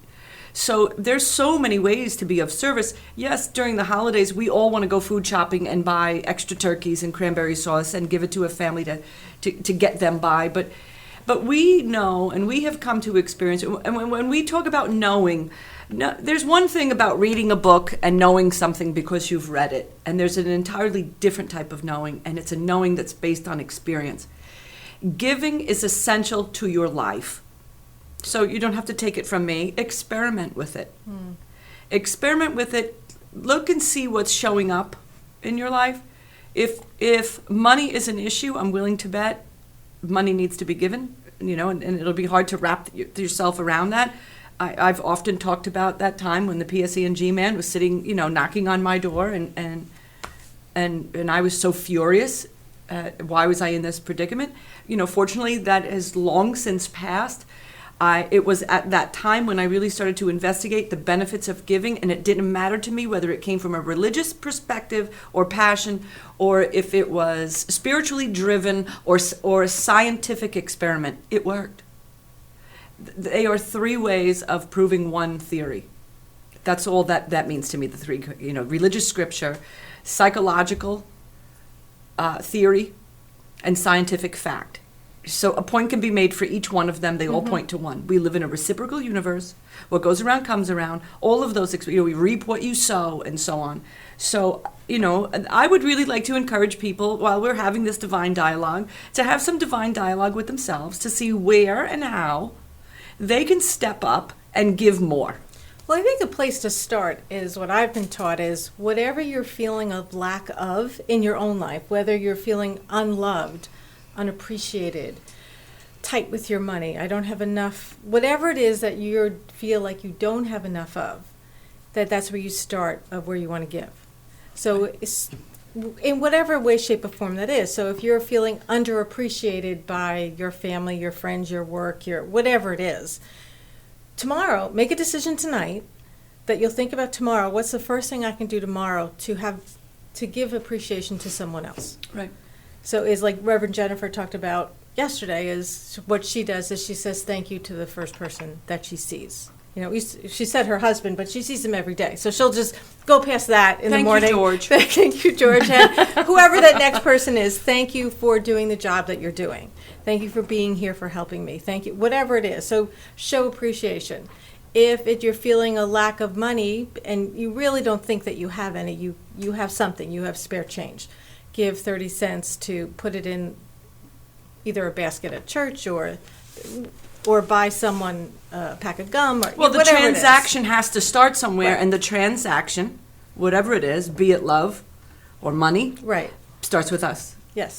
Speaker 3: So there's so many ways to be of service. Yes, during the holidays, we all want to go food shopping and buy extra turkeys and cranberry sauce and give it to a family to get them by. But we know, and we have come to experience, and when we talk about knowing, there's one thing about reading a book and knowing something because you've read it. And there's an entirely different type of knowing, and it's a knowing that's based on experience. Giving is essential to your life. So you don't have to take it from me. Experiment with it. Experiment with it. Look and see what's showing up in your life. If money is an issue, I'm willing to bet money needs to be given, and it'll be hard to wrap yourself around that. I've often talked about that time when the PSE&G man was sitting, knocking on my door, and I was so furious. Why was I in this predicament? Fortunately, that has long since passed. It was at that time when I really started to investigate the benefits of giving, and it didn't matter to me whether it came from a religious perspective or passion, or if it was spiritually driven or a scientific experiment. It worked. They are 3 ways of proving one theory. That's all that means to me, the three, religious scripture, psychological theory, and scientific fact. So a point can be made for each one of them. They all point to one. We live in a reciprocal universe. What goes around comes around. All of those, we reap what you sow, and so on. So, I would really like to encourage people, while we're having this divine dialogue, to have some divine dialogue with themselves to see where and how they can step up and give more.
Speaker 4: Well, I think the place to start is what I've been taught is whatever you're feeling of lack of in your own life, whether you're feeling unloved, unappreciated, tight with your money, I don't have enough, whatever it is that you feel like you don't have enough of, that's where you start of where you want to give. So it's, in whatever way, shape, or form that is. So if you're feeling underappreciated by your family, your friends, your work, your whatever it is, tomorrow, make a decision tonight that you'll think about tomorrow. What's the first thing I can do tomorrow to give appreciation to someone else?
Speaker 3: Right.
Speaker 4: So is like Reverend Jennifer talked about yesterday, is what she does is she says thank you to the first person that she sees. She said her husband, but she sees him every day. So she'll just go past that in the morning.
Speaker 3: Thank you, George.
Speaker 4: Thank you, George. And whoever that next person is, thank you for doing the job that you're doing. Thank you for being here, for helping me. Thank you, whatever it is. So show appreciation. If you're feeling a lack of money and you really don't think that you have any, you have something, you have spare change. Give 30 cents to put it in either a basket at church or buy someone a pack of gum or
Speaker 3: well, the
Speaker 4: whatever
Speaker 3: transaction has to start somewhere,
Speaker 4: Right.
Speaker 3: and the transaction, whatever it is, be it love or money,
Speaker 4: Right.
Speaker 3: starts with us.
Speaker 4: Yes.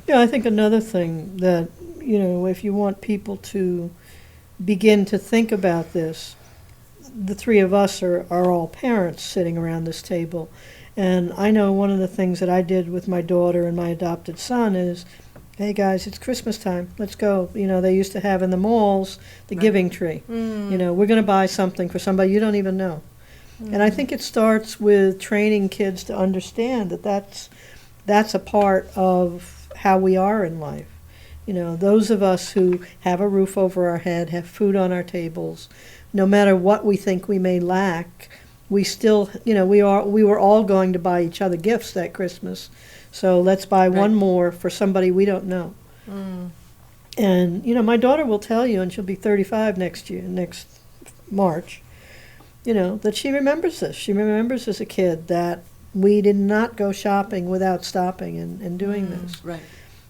Speaker 5: Yeah, I think another thing that, if you want people to begin to think about this, the three of us are all parents sitting around this table. And I know one of the things that I did with my daughter and my adopted son is, hey guys, it's Christmas time. Let's go. They used to have in the malls the
Speaker 3: Right.
Speaker 5: giving tree. We're going to buy something for somebody you don't even know. And I think it starts with training kids to understand that that's a part of how we are in life. Those of us who have a roof over our head, have food on our tables, no matter what we think we may lack, we still, we were all going to buy each other gifts that Christmas. So let's buy one more for somebody we don't know. And, my daughter will tell you, and she'll be 35 next March, that she remembers this. She remembers as a kid that we did not go shopping without stopping and doing this.
Speaker 3: Right.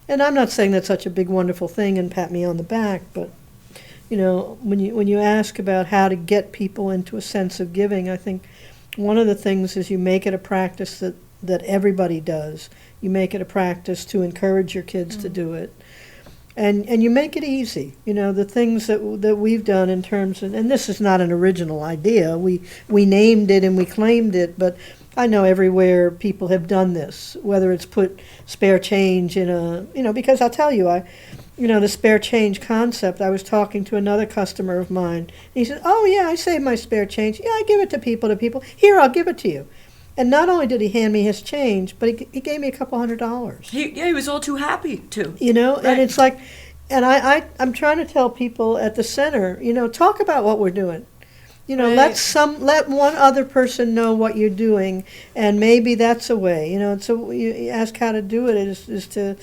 Speaker 5: And I'm not saying that's such a big, wonderful thing and pat me on the back, but, when you ask about how to get people into a sense of giving, I think one of the things is you make it a practice that everybody does. You make it a practice to encourage your kids to do it. And you make it easy. The things that we've done in terms of, and this is not an original idea, we named it and we claimed it, but I know everywhere people have done this, whether it's put spare change in a, because I'll tell you, the spare change concept, I was talking to another customer of mine, and he said, oh yeah, I save my spare change. Yeah, I give it to people. Here, I'll give it to you. And not only did he hand me his change, but he gave me a couple $100.
Speaker 3: He was all too happy to.
Speaker 5: Right. And it's like, and I'm trying to tell people at the center, talk about what we're doing.
Speaker 4: Right.
Speaker 5: Let one other person know what you're doing, and maybe that's a way. So you ask how to do it is to,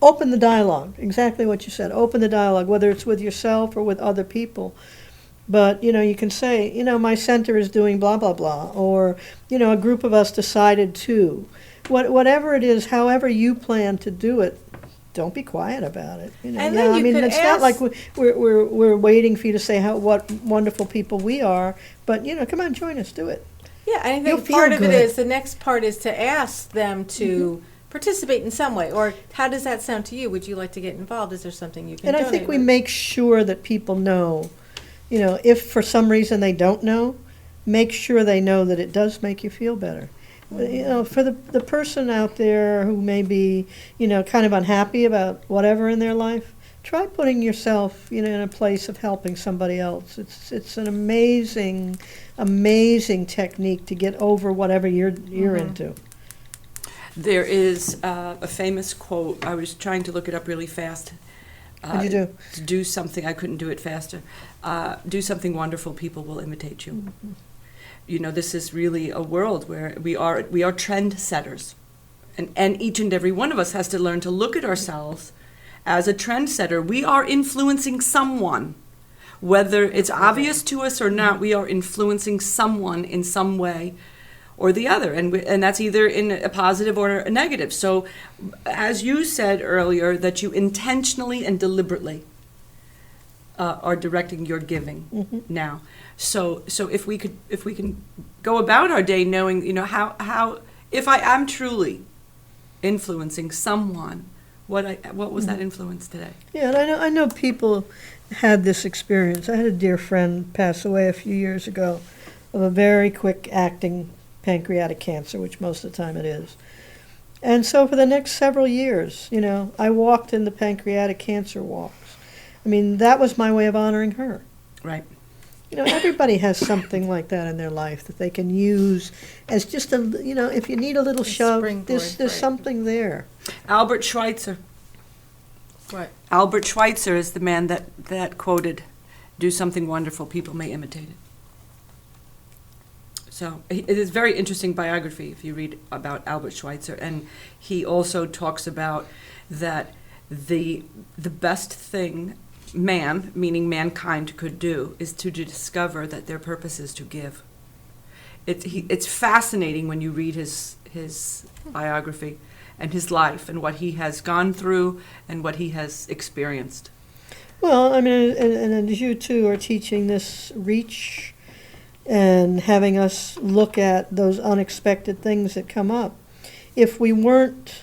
Speaker 5: open the dialogue. Exactly what you said. Open the dialogue, whether it's with yourself or with other people. But, you can say, my center is doing blah, blah, blah, or, a group of us decided to. Whatever it is, however you plan to do it, don't be quiet about it.
Speaker 4: And then you could
Speaker 5: it's
Speaker 4: ask,
Speaker 5: not like we're waiting for you to say what wonderful people we are, but, come on, join us, do it.
Speaker 4: Yeah, I
Speaker 5: You'll
Speaker 4: think
Speaker 5: feel
Speaker 4: part of it
Speaker 5: good.
Speaker 4: is, the next part is to ask them to participate in some way, or how does that sound to you? Would you like to get involved? Is there something you can
Speaker 5: And I
Speaker 4: donate
Speaker 5: think we
Speaker 4: with?
Speaker 5: make sure that people know, if for some reason they don't know, make sure they know that it does make you feel better. For the person out there who may be, kind of unhappy about whatever in their life, try putting yourself, in a place of helping somebody else. It's an amazing technique to get over whatever you're into.
Speaker 3: There is a famous quote. I was trying to look it up really fast.
Speaker 5: What'd you do?
Speaker 3: To do something, I couldn't do it faster. Do something wonderful, people will imitate you.
Speaker 5: Mm-hmm.
Speaker 3: You know, this is really a world where we are trendsetters. And each and every one of us has to learn to look at ourselves as a trendsetter. We are influencing someone. Whether it's obvious to us or not, we are influencing someone in some way or the other. And that's either in a positive or a negative. So as you said earlier, that you intentionally and deliberately are directing your giving now. So if we can go about our day knowing, you know, how if I am truly influencing someone, what was that influence today?
Speaker 5: Yeah, and I know people had this experience. I had a dear friend pass away a few years ago of a very quick acting pancreatic cancer, which most of the time it is. And so for the next several years, you know, I walked in the pancreatic cancer walks. I mean, that was my way of honoring her.
Speaker 3: Right.
Speaker 5: You know, everybody has something like that in their life that they can use as just a, you know, if you need a little shove, there's something there.
Speaker 3: Albert Schweitzer.
Speaker 4: What?
Speaker 3: Albert Schweitzer is the man that quoted, "Do something wonderful, people may imitate it." So it is a very interesting biography if you read about Albert Schweitzer, and he also talks about that the best thing man, meaning mankind, could do is to discover that their purpose is to give. It's fascinating when you read his biography and his life and what he has gone through and what he has experienced.
Speaker 5: Well, I mean, and as you two are teaching this reach and having us look at those unexpected things that come up, if we weren't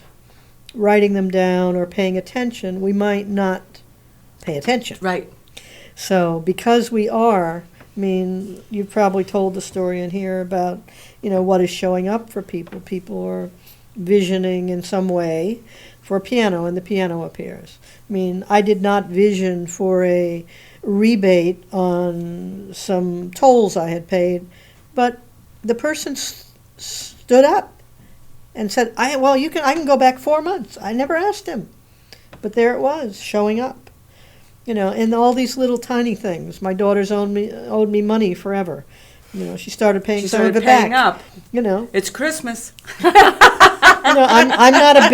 Speaker 5: writing them down or paying attention, we might not pay attention.
Speaker 3: Right.
Speaker 5: So because we are, I mean, you've probably told the story in here about, you know, what is showing up for people. People are visioning in some way for a piano, and the piano appears. I mean, I did not vision for a rebate on some tolls I had paid, but the person stood up and said, I can go back 4 months. I never asked him, but there it was, showing up. You know, and all these little tiny things. My daughter's owed me money forever. You know, she started paying some of it back.
Speaker 3: Up.
Speaker 5: You know,
Speaker 3: It's Christmas.
Speaker 5: you know, I'm not a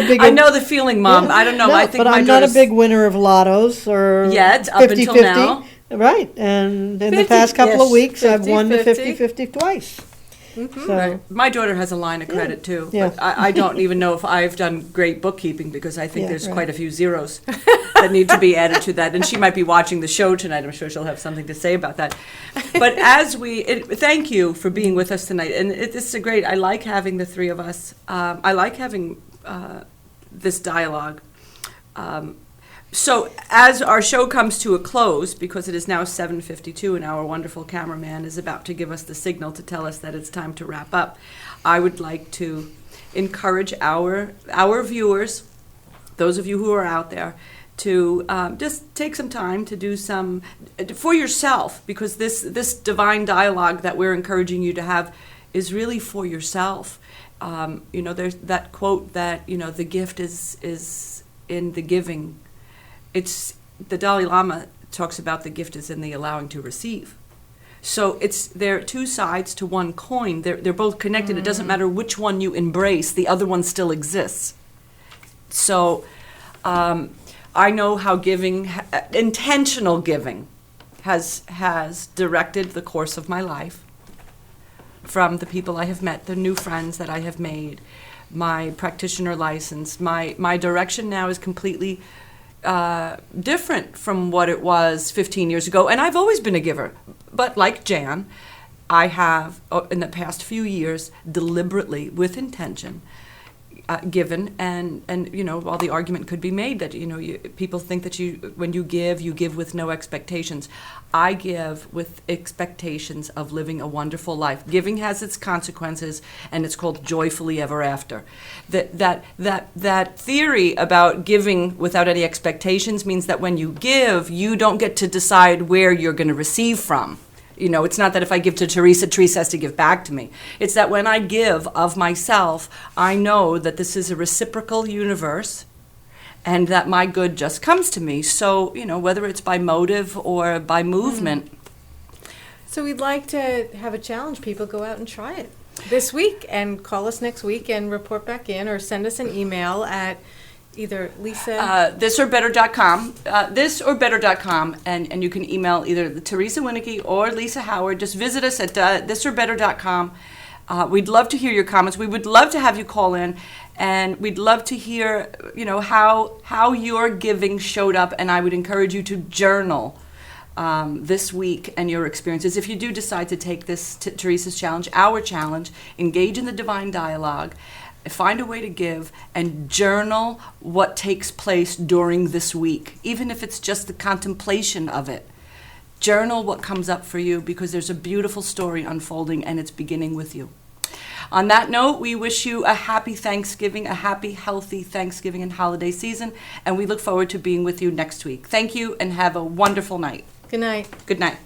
Speaker 5: big.
Speaker 3: I know the feeling, Mom. I don't know.
Speaker 5: No,
Speaker 3: I think
Speaker 5: but I'm not a big winner of lottos or
Speaker 3: yet, up until now.
Speaker 5: Right, and in the
Speaker 3: 50,
Speaker 5: past couple of
Speaker 3: yes.
Speaker 5: weeks, I've won the
Speaker 4: 50-50.
Speaker 5: 50-50 twice.
Speaker 4: Mm-hmm.
Speaker 5: So,
Speaker 3: Right. My daughter has a line of credit too.
Speaker 5: Yeah.
Speaker 3: But I don't even know if I've done great bookkeeping because I think
Speaker 5: Yeah,
Speaker 3: there's
Speaker 5: right.
Speaker 3: quite a few zeros that need to be added to that. And she might be watching the show tonight. I'm sure she'll have something to say about that. But thank you for being with us tonight. And this is great. I like having the three of us. I like having this dialogue. So as our show comes to a close, because it is now 7:52 and our wonderful cameraman is about to give us the signal to tell us that it's time to wrap up, I would like to encourage our viewers, those of you who are out there, to just take some time to do some for yourself, because this divine dialogue that we're encouraging you to have is really for yourself. You know, there's that quote that, you know, the gift is in the giving. It's the Dalai Lama talks about the gift is in the allowing to receive. So there are two sides to one coin. They're both connected. It doesn't matter which one you embrace, the other one still exists. So I know how giving, intentional giving, has directed the course of my life, from the people I have met, the new friends that I have made, my practitioner license. My direction now is completely different from what it was 15 years ago. And I've always been a giver. But like Jan, I have, in the past few years, deliberately, with intention, given. And you know, while the argument could be made that, you know, people think that when you give with no expectations. I give with expectations of living a wonderful life. Giving has its consequences, and it's called joyfully ever after. That theory about giving without any expectations means that when you give, you don't get to decide where you're going to receive from. You know, it's not that if I give to Theresa, Theresa has to give back to me. It's that when I give of myself, I know that this is a reciprocal universe, and that my good just comes to me. So, whether it's by motive or by movement.
Speaker 4: So we'd like to have a challenge. People go out and try it this week and call us next week and report back in, or send us an email at either Lisa...
Speaker 3: thisorbetter.com, thisorbetter.com, and you can email either Theresa Wienecke or Lisa Howard. Just visit us at thisorbetter.com. We'd love to hear your comments. We would love to have you call in, and we'd love to hear, how your giving showed up, and I would encourage you to journal this week and your experiences. If you do decide to take this Theresa's challenge, our challenge, engage in the divine dialogue, find a way to give, and journal what takes place during this week, even if it's just the contemplation of it. Journal what comes up for you, because there's a beautiful story unfolding, and it's beginning with you. On that note, we wish you a happy Thanksgiving, a happy, healthy Thanksgiving and holiday season, and we look forward to being with you next week. Thank you, and have a wonderful night.
Speaker 4: Good night.
Speaker 3: Good night.